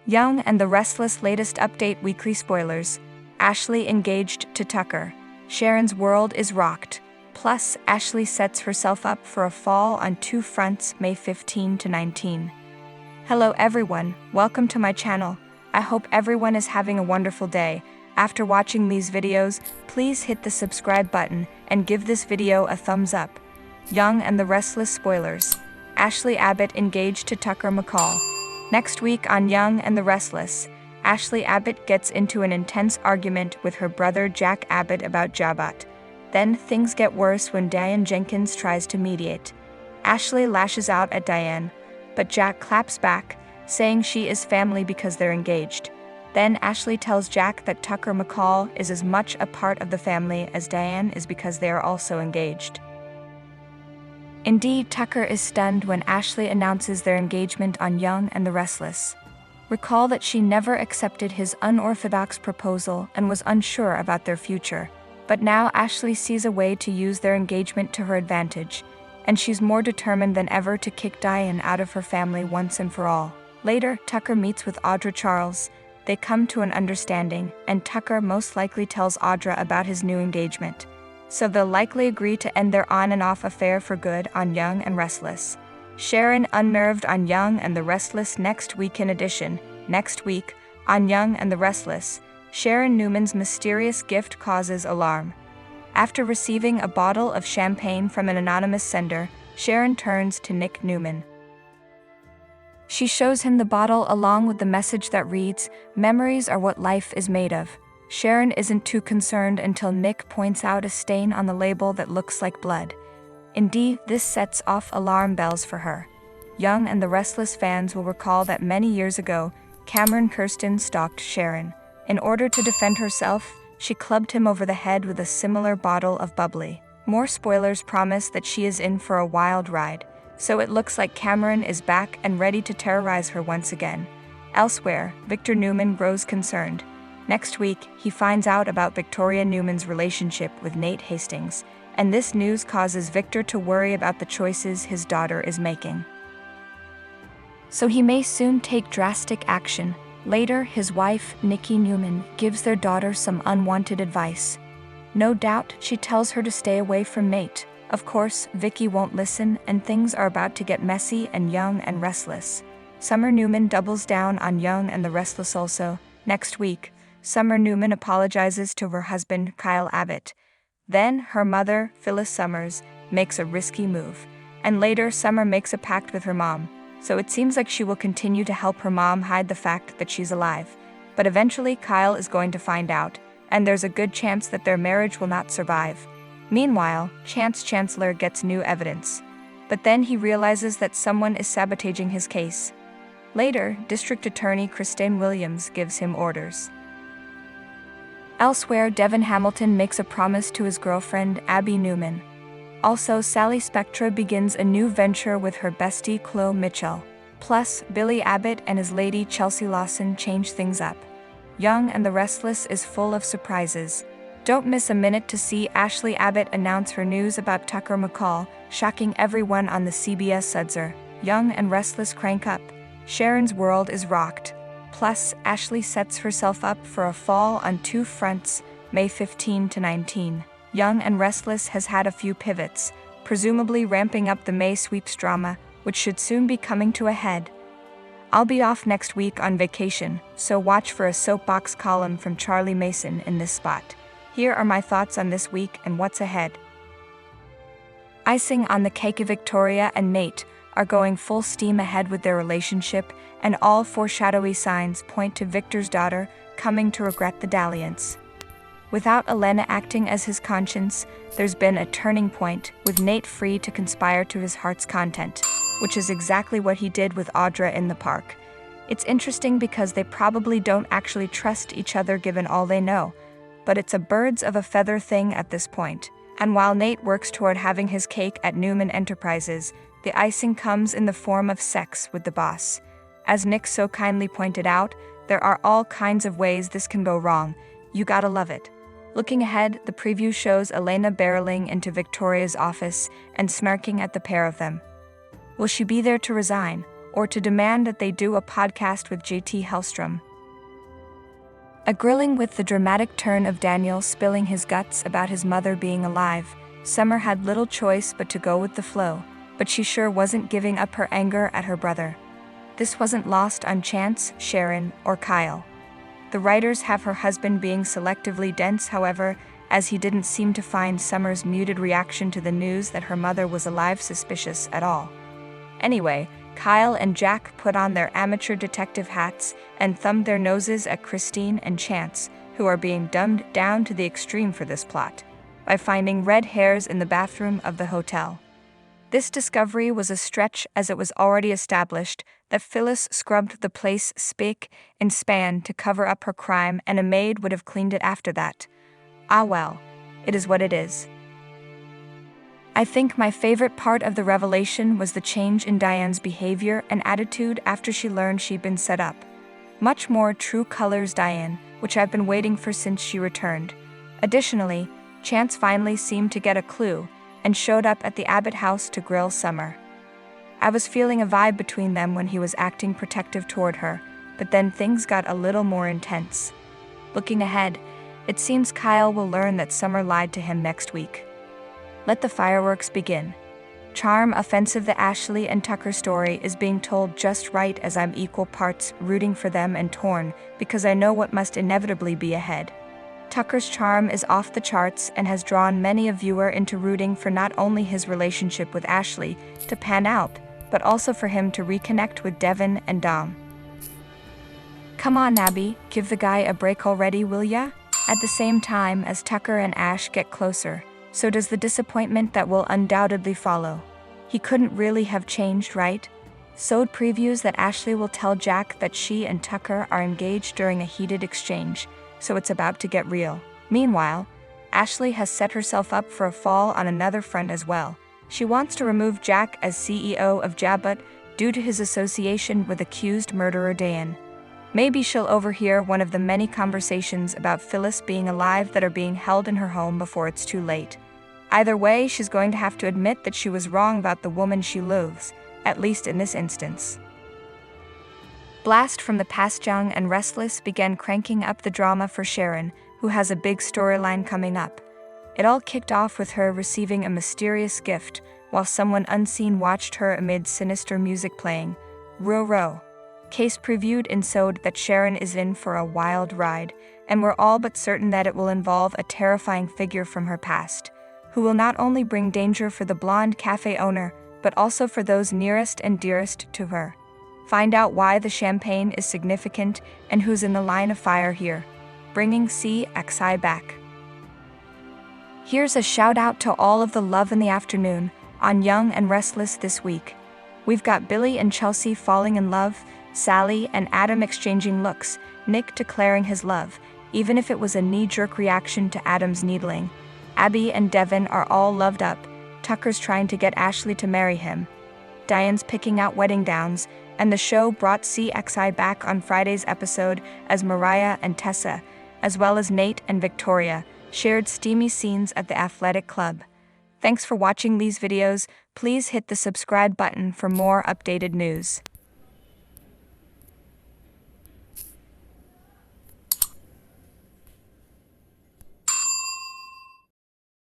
Young and the Restless latest update weekly spoilers. Ashley engaged to Tucker. Sharon's world is rocked. Plus, Ashley sets herself up for a fall on two fronts May 15 to 19. Hello everyone, welcome to my channel. I hope everyone is having a wonderful day. After watching these videos, please hit the subscribe button and give this video a thumbs up. Young and the Restless spoilers. Ashley Abbott engaged to Tucker McCall. Next week on Young and the Restless, Ashley Abbott gets into an intense argument with her brother Jack Abbott about Jabbat. Then things get worse when Diane Jenkins tries to mediate. Ashley lashes out at Diane, but Jack claps back, saying she is family because they're engaged. Then Ashley tells Jack that Tucker McCall is as much a part of the family as Diane is because they are also engaged. Indeed, Tucker is stunned when Ashley announces their engagement on Young and the Restless. Recall that she never accepted his unorthodox proposal and was unsure about their future. But now Ashley sees a way to use their engagement to her advantage, and she's more determined than ever to kick Diane out of her family once and for all. Later, Tucker meets with Audra Charles. They come to an understanding, and Tucker most likely tells Audra about his new engagement. So they'll likely agree to end their on and off affair for good on Young and Restless. Sharon unnerved on Young and the Restless next weekend edition. Next week, on Young and the Restless, Sharon Newman's mysterious gift causes alarm. After receiving a bottle of champagne from an anonymous sender, Sharon turns to Nick Newman. She shows him the bottle along with the message that reads, "Memories are what life is made of." Sharon isn't too concerned until Nick points out a stain on the label that looks like blood. Indeed, this sets off alarm bells for her. Young and the Restless fans will recall that many years ago, Cameron Kirsten stalked Sharon. In order to defend herself, she clubbed him over the head with a similar bottle of bubbly. More spoilers promise that she is in for a wild ride, so it looks like Cameron is back and ready to terrorize her once again. Elsewhere, Victor Newman grows concerned. Next week, he finds out about Victoria Newman's relationship with Nate Hastings, and this news causes Victor to worry about the choices his daughter is making. So he may soon take drastic action. Later, his wife, Nikki Newman, gives their daughter some unwanted advice. No doubt, she tells her to stay away from Nate. Of course, Vicky won't listen, and things are about to get messy and Young and Restless. Summer Newman doubles down on Young and the Restless also. Next week, Summer Newman apologizes to her husband, Kyle Abbott. Then, her mother, Phyllis Summers, makes a risky move. And later, Summer makes a pact with her mom. So it seems like she will continue to help her mom hide the fact that she's alive. But eventually, Kyle is going to find out, and there's a good chance that their marriage will not survive. Meanwhile, Chance Chancellor gets new evidence. But then he realizes that someone is sabotaging his case. Later, District Attorney Christine Williams gives him orders. Elsewhere, Devin Hamilton makes a promise to his girlfriend, Abby Newman. Also, Sally Spectra begins a new venture with her bestie, Chloe Mitchell. Plus, Billy Abbott and his lady, Chelsea Lawson, change things up. Young and the Restless is full of surprises. Don't miss a minute to see Ashley Abbott announce her news about Tucker McCall, shocking everyone on the CBS Sudzer. Young and Restless crank up. Sharon's world is rocked. Plus, Ashley sets herself up for a fall on two fronts, May 15 to 19. Young and Restless has had a few pivots, presumably ramping up the May sweeps drama, which should soon be coming to a head. I'll be off next week on vacation, so watch for a soapbox column from Charlie Mason in this spot. Here are my thoughts on this week and what's ahead. Icing on the cake, Victoria and Nate are going full steam ahead with their relationship, and all foreshadowy signs point to Victor's daughter coming to regret the dalliance. Without Elena acting as his conscience, there's been a turning point, with Nate free to conspire to his heart's content, which is exactly what he did with Audra in the park. It's interesting because they probably don't actually trust each other given all they know, but it's a birds of a feather thing at this point. And while Nate works toward having his cake at Newman Enterprises, the icing comes in the form of sex with the boss. As Nick so kindly pointed out, there are all kinds of ways this can go wrong. You gotta love it. Looking ahead, the preview shows Elena barreling into Victoria's office and smirking at the pair of them. Will she be there to resign, or to demand that they do a podcast with JT Hellstrom. A grilling with the dramatic turn of Daniel spilling his guts about his mother being alive, Summer had little choice but to go with the flow, but she sure wasn't giving up her anger at her brother. This wasn't lost on Chance, Sharon, or Kyle. The writers have her husband being selectively dense, however, as he didn't seem to find Summer's muted reaction to the news that her mother was alive suspicious at all. Anyway, Kyle and Jack put on their amateur detective hats and thumbed their noses at Christine and Chance, who are being dumbed down to the extreme for this plot, by finding red hairs in the bathroom of the hotel. This discovery was a stretch, as it was already established that Phyllis scrubbed the place spick and span to cover up her crime, and a maid would have cleaned it after that. Ah well, it is what it is. I think my favorite part of the revelation was the change in Diane's behavior and attitude after she learned she'd been set up. Much more true colors Diane, which I've been waiting for since she returned. Additionally, Chance finally seemed to get a clue and showed up at the Abbott house to grill Summer. I was feeling a vibe between them when he was acting protective toward her, but then things got a little more intense. Looking ahead, it seems Kyle will learn that Summer lied to him next week. Let the fireworks begin. Charm offensive. The Ashley and Tucker story is being told just right, as I'm equal parts rooting for them and torn because I know what must inevitably be ahead. Tucker's charm is off the charts and has drawn many a viewer into rooting for not only his relationship with Ashley to pan out, but also for him to reconnect with Devin and Dom. Come on, Abby, give the guy a break already, will ya? At the same time as Tucker and Ash get closer, so does the disappointment that will undoubtedly follow. He couldn't really have changed, right? Sode previews that Ashley will tell Jack that she and Tucker are engaged during a heated exchange, so it's about to get real. Meanwhile, Ashley has set herself up for a fall on another front as well. She wants to remove Jack as CEO of Jabut due to his association with accused murderer Dan. Maybe she'll overhear one of the many conversations about Phyllis being alive that are being held in her home before it's too late. Either way, she's going to have to admit that she was wrong about the woman she loathes, at least in this instance. Blast from the past. Young and Restless began cranking up the drama for Sharon, who has a big storyline coming up. It all kicked off with her receiving a mysterious gift, while someone unseen watched her amid sinister music playing. Row. Case previewed in Sode that Sharon is in for a wild ride, and we're all but certain that it will involve a terrifying figure from her past, who will not only bring danger for the blonde cafe owner, but also for those nearest and dearest to her. Find out why the champagne is significant and who's in the line of fire here, bringing CXI back. Here's a shout out to all of the love in the afternoon on Young and Restless this week. We've got Billy and Chelsea falling in love, Sally and Adam exchanging looks, Nick declaring his love, even if it was a knee-jerk reaction to Adam's needling. Abby and Devin are all loved up. Tucker's trying to get Ashley to marry him. Diane's picking out wedding gowns, and the show brought CXI back on Friday's episode as Mariah and Tessa, as well as Nate and Victoria, shared steamy scenes at the athletic club. Thanks for watching these videos. Please hit the subscribe button for more updated news.